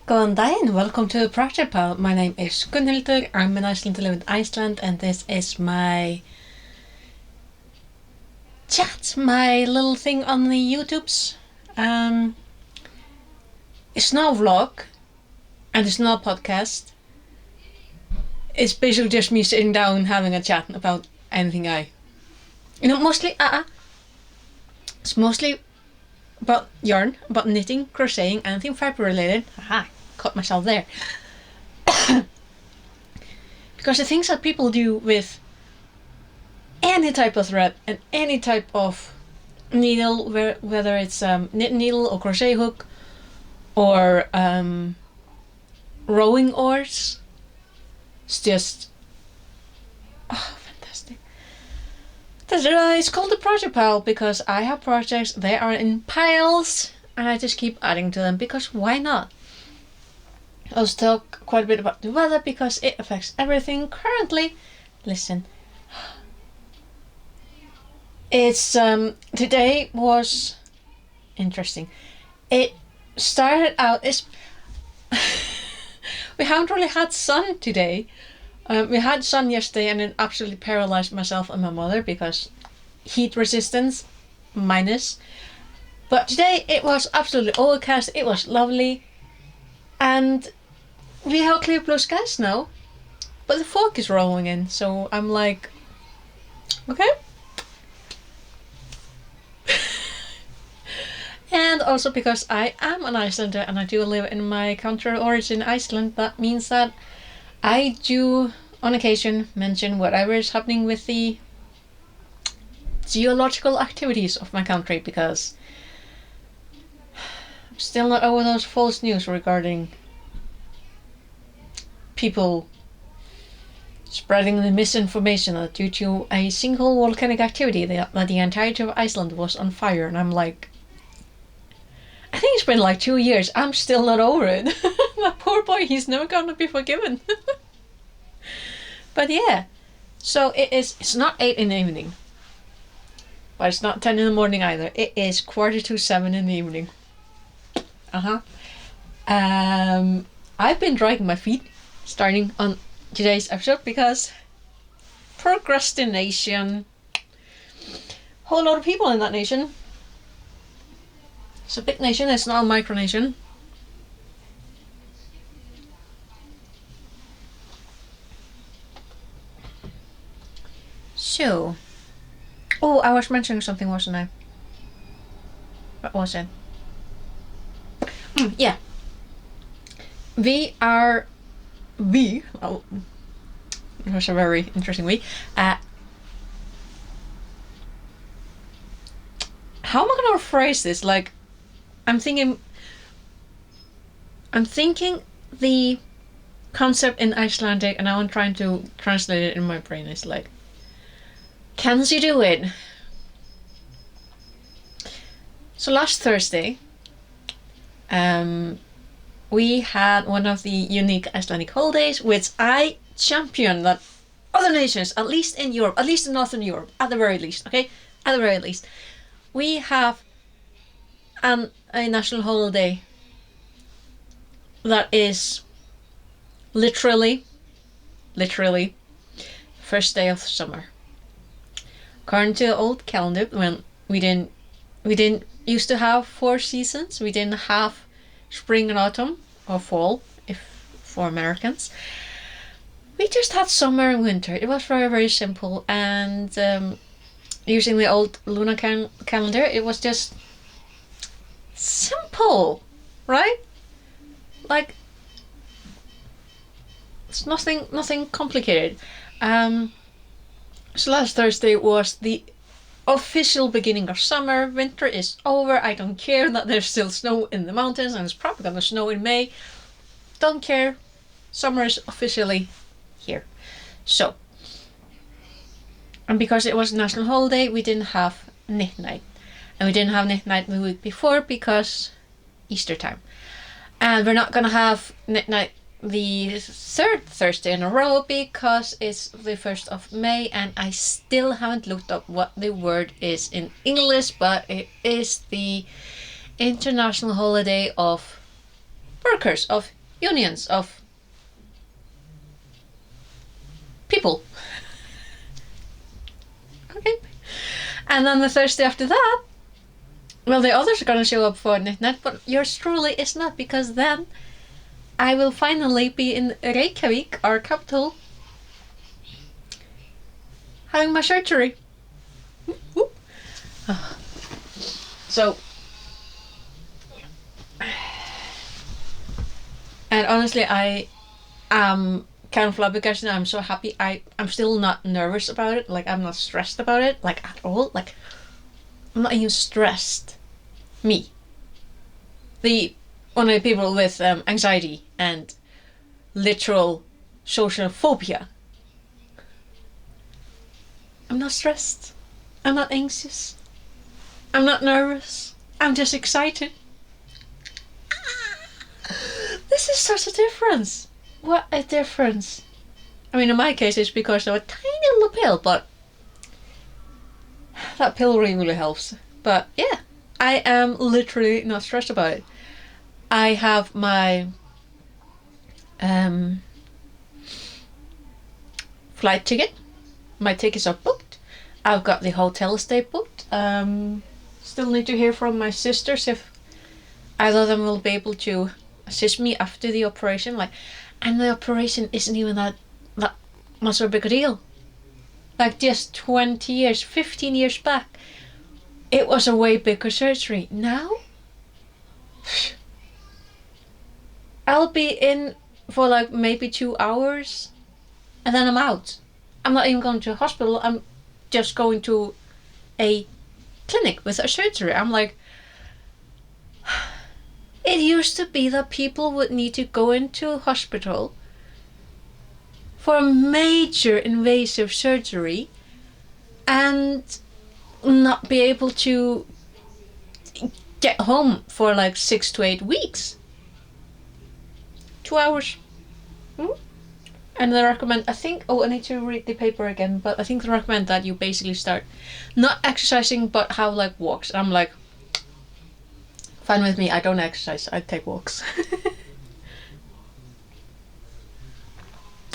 Góðan daginn, welcome to Project Pal. My name is Gunnhildur. I'm an Iceland to live in Iceland, and this is my chat, my little thing on the YouTubes. It's not a vlog, and it's not a podcast. It's basically just me sitting down having a chat about anything mostly, it's mostly about yarn, about knitting, crocheting, anything fiber related. Aha, caught myself there. Because the things that people do with any type of thread and any type of needle, whether it's knit needle or crochet hook or rowing oars, it's just fantastic. It's called the Project Pile because I have projects, they are in piles, and I just keep adding to them because why not? I'll talk quite a bit about the weather because it affects everything currently. Listen, it's today was interesting. It started out we haven't really had sun today. We had sun yesterday and it absolutely paralyzed myself and my mother because heat resistance minus. But today it was absolutely overcast. It was lovely, and we have clear blue skies now, but the fog is rolling in, so I'm like, okay. And also because I am an Icelander and I do live in my country of origin, Iceland, that means that I do on occasion mention whatever is happening with the geological activities of my country, because I'm still not over those false news regarding people spreading the misinformation that due to a single volcanic activity that the entirety of Iceland was on fire, and I'm like, I think it's been like 2 years. I'm still not over it. My poor boy, he's never gonna be forgiven. But yeah, so it's not 8 in the evening, but it's not 10 in the morning either. It is 6:45 in the evening. I've been dragging my feet starting on today's episode because procrastination. Whole lot of people in that nation. It's a big nation, it's not a micronation. So, I was mentioning something, wasn't I? What was it? Yeah. It was a very interesting how am I gonna phrase this? Like, I'm thinking the concept in Icelandic, and now I'm trying to translate it in my brain. It's like, can you do it? So last Thursday, we had one of the unique Icelandic holidays, which I champion that other nations, at least in Europe, at least in Northern Europe, at the very least, okay? At the very least, we have a national holiday that is literally first day of summer. According to the old calendar, when we didn't used to have 4 seasons. We didn't have spring and autumn or fall, if for Americans. We just had summer and winter. It was very, very simple, and using the old lunar calendar, it was just simple, right? Like, it's nothing complicated. So last Thursday was the official beginning of summer. Winter is over. I don't care that there's still snow in the mountains and it's probably gonna snow in May. Don't care. Summer is officially here. So, and because it was a national holiday, we didn't have knit night. And we didn't have knit night the week before because Easter time. And we're not gonna have knit night the 3rd Thursday in a row because it's the 1st of May, and I still haven't looked up what the word is in English, but it is the International Holiday of Workers, of unions of people. Okay. And then the Thursday after that, well, the others are gonna show up for Knit, but yours truly is not, because then I will finally be in Reykjavik, our capital, having my surgery. So, and honestly, I am kind of flabbergasted. I'm so happy. I'm still not nervous about it. Like, I'm not stressed about it, like, at all. Like, I'm not even stressed. Me. One of the people with anxiety and literal social phobia. I'm not stressed. I'm not anxious. I'm not nervous. I'm just excited. This is such a difference. What a difference. I mean, in my case, it's because of a tiny little pill, but that pill really helps. But yeah, I am literally not stressed about it. I have my flight ticket. My tickets are booked. I've got the hotel stay booked. Still need to hear from my sisters if either of them will be able to assist me after the operation. Like, and the operation isn't even that much of a big deal. Like, just 20 years, 15 years back, it was a way bigger surgery. Now, I'll be in for like maybe 2 hours and then I'm out. I'm not even going to a hospital. I'm just going to a clinic with a surgery. I'm like, it used to be that people would need to go into a hospital for a major invasive surgery and not be able to get home for like 6 to 8 weeks. 2 hours. And they recommend, I think, I need to read the paper again, but I think they recommend that you basically start not exercising, but have like walks. I'm like, fine with me, I don't exercise, I take walks.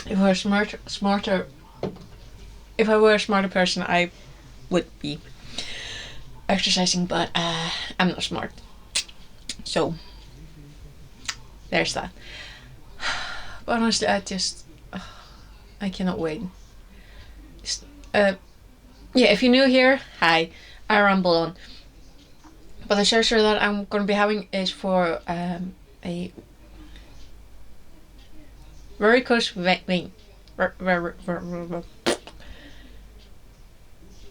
If I were a smarter person, I would be exercising, but I'm not smart. So, there's that. But honestly, I cannot wait. Yeah, if you're new here, hi, I ramble on. But the surgery that I'm going to be having is for a varicose vein.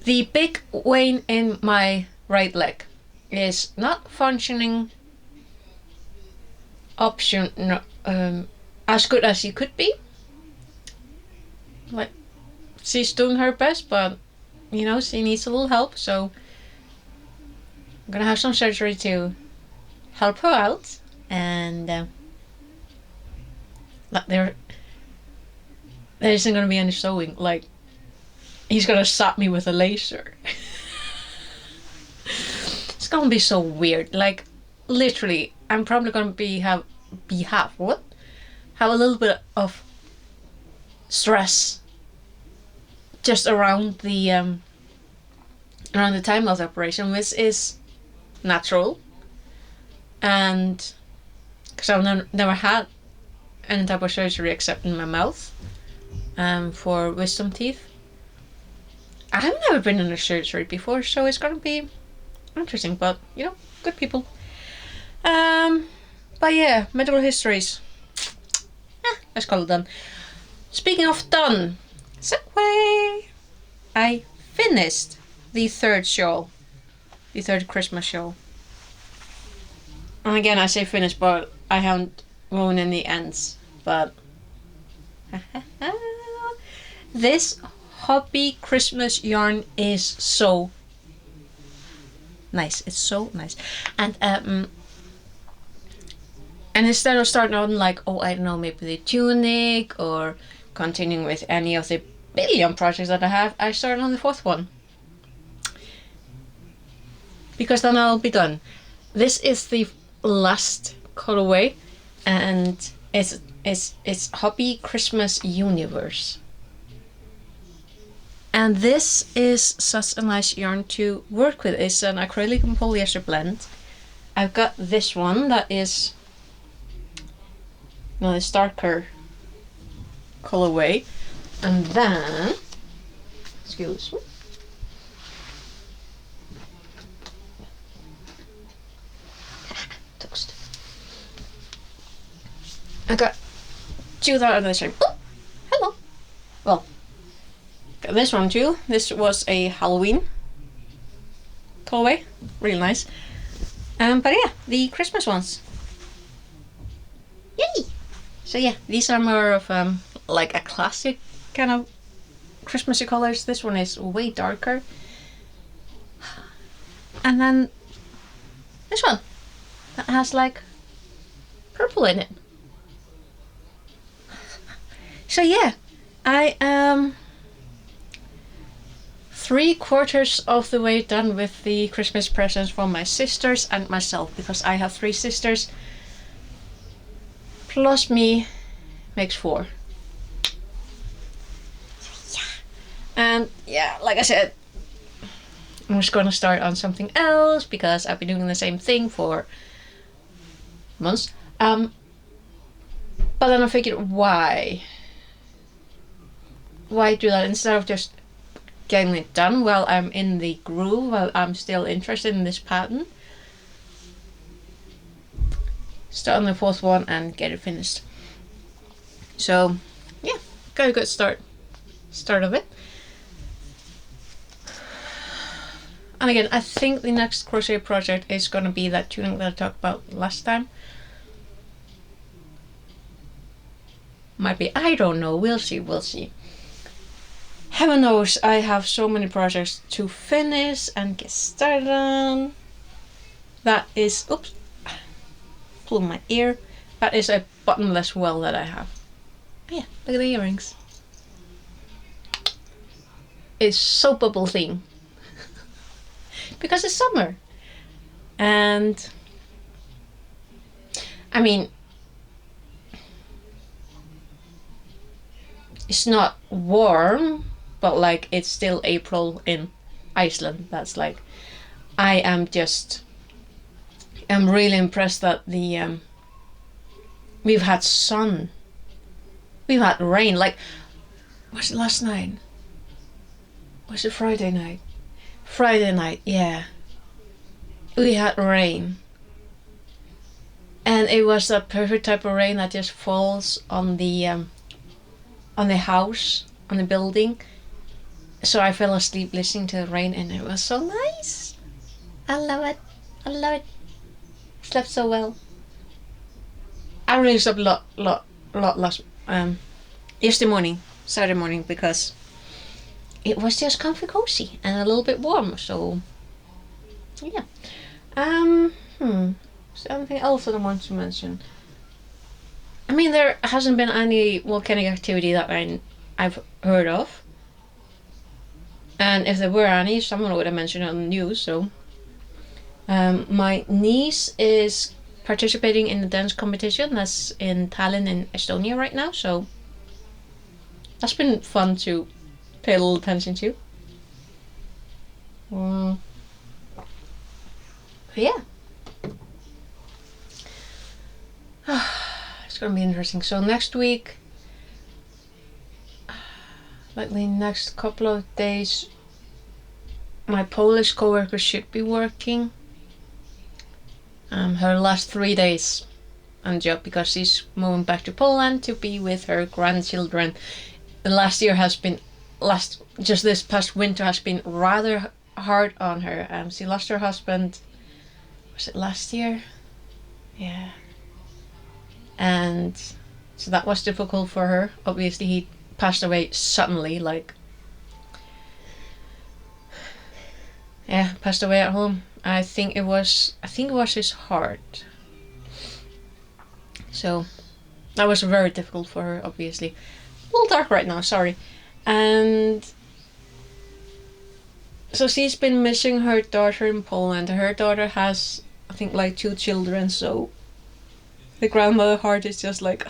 The big vein in my right leg is not functioning as good as it could be. Like, she's doing her best, but you know, she needs a little help, so I'm gonna have some surgery to help her out. And like, there isn't gonna be any sewing. Like, he's gonna zap me with a laser. It's gonna be so weird. Like, literally, I'm probably gonna have a little bit of stress just around the time of the operation, which is natural, and because I've never had any type of surgery except in my mouth for wisdom teeth. I've never been in a surgery before, so it's gonna be interesting, but you know, good people. But yeah, medical histories. Let's call it done. Speaking of done, segue. I finished the third Christmas show. And again, I say finished, but I haven't woven any ends. But this hobby Christmas yarn is so nice. It's so nice. And instead of starting on like, I don't know, maybe the tunic or continuing with any of the billion projects that I have, I started on the fourth one. Because then I'll be done. This is the last colorway, and It's Hobby Christmas Universe. And this is such a nice yarn to work with. It's an acrylic and polyester blend. I've got this one that is this darker colorway, and then excuse me. Toast. I got two that are the same. Oh, hello. Well, got this one too. This was a Halloween colorway, really nice. But yeah, the Christmas ones. Yay! So yeah, these are more of like a classic kind of Christmassy colors. This one is way darker. And then this one that has like purple in it. So yeah, I am 3/4 of the way done with the Christmas presents from my sisters and myself, because I have 3 sisters plus me makes 4. And yeah, like I said, I'm just gonna start on something else because I've been doing the same thing for months. But then I figured, why do that instead of just getting it done while I'm in the groove, while I'm still interested in this pattern. Start on the 4th one and get it finished. So yeah, got a good start of it. And again, I think the next crochet project is gonna be that tuning that I talked about last time. Might be, I don't know, we'll see. Heaven knows I have so many projects to finish and get started on. That is, oops, pull my ear. That is a bottomless well that I have. Oh yeah, look at the earrings. It's so bubble theme. Because it's summer. And I mean, it's not warm, but like it's still April in Iceland. That's like, I'm really impressed that the we've had sun, we've had rain. Like, was it last night? Was it Friday night? Friday night, yeah. We had rain. And it was that perfect type of rain that just falls on the house, on the building. So I fell asleep listening to the rain, and it was so nice. I love it. Slept so well. I really slept a lot last Saturday morning, because it was just comfy cozy and a little bit warm. So yeah. Is there anything else that I want to mention? I mean, there hasn't been any volcanic activity that I've heard of. And if there were any, someone would have mentioned it on the news. So my niece is participating in the dance competition that's in Tallinn in Estonia right now. So that's been fun to pay a little attention to. Yeah. It's gonna be interesting. So next week, like the next couple of days, my Polish coworker should be working. Her last 3 days on job, because she's moving back to Poland to be with her grandchildren. The last year has been just this past winter has been rather hard on her. She lost her husband. Was it last year? Yeah. And so that was difficult for her. Obviously, he passed away suddenly, passed away at home. I think it was his heart. So that was very difficult for her, obviously. A little dark right now, sorry. And so she's been missing her daughter in Poland. Her daughter has, I think, like 2 children, so the grandmother heart is just like.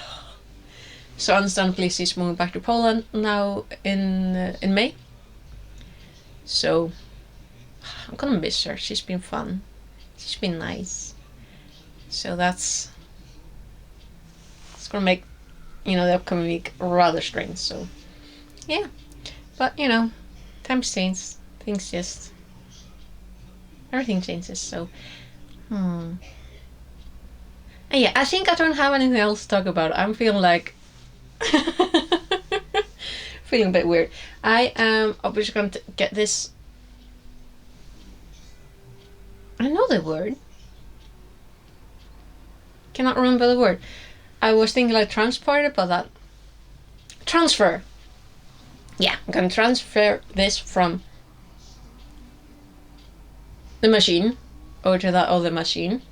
So understandably, she's moving back to Poland now in May. So I'm gonna miss her. She's been fun. She's been nice. So it's gonna make the upcoming week rather strange. So yeah, but times change. Things everything changes. So and yeah, I think I don't have anything else to talk about. I'm feeling like. Feeling a bit weird. I am obviously going to get this. I know the word. Cannot remember the word. I was thinking like transport it, but that. Transfer. Yeah, I'm going to transfer this from the machine over to that other machine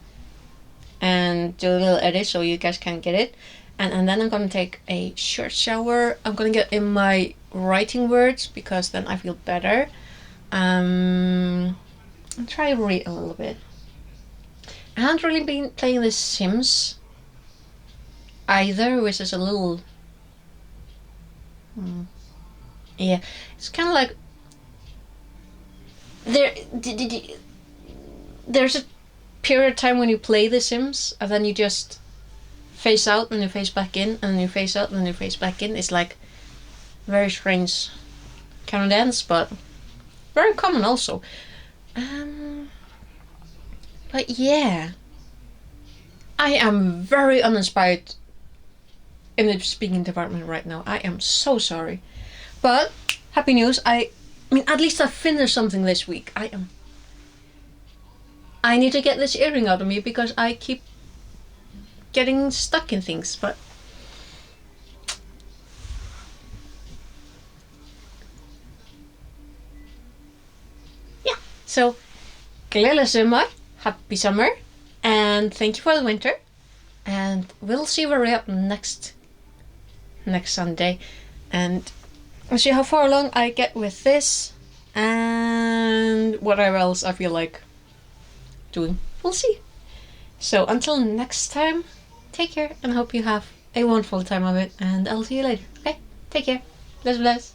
and do a little edit so you guys can get it. And then I'm going to take a short shower. I'm going to get in my writing words because then I feel better. I'll try to read a little bit. I haven't really been playing The Sims either, which is a little... Yeah, it's kind of like... There's a period of time when you play The Sims and then you just... face out and you face back in, and then you face out and then you face back in. It's like very strange kind of dance, but very common also. But yeah, I am very uninspired in the speaking department right now. I am so sorry, but happy news. I mean, at least I finished something this week. I need to get this earring out of me because I keep getting stuck in things, but yeah. So, gleðileg sumar, happy summer, and thank you for the winter. And we'll see where we're at next Sunday, and we'll see how far along I get with this and whatever else I feel like doing. We'll see. So until next time. Take care and hope you have a wonderful time of it, and I'll see you later. Okay? Take care. Bless, bless.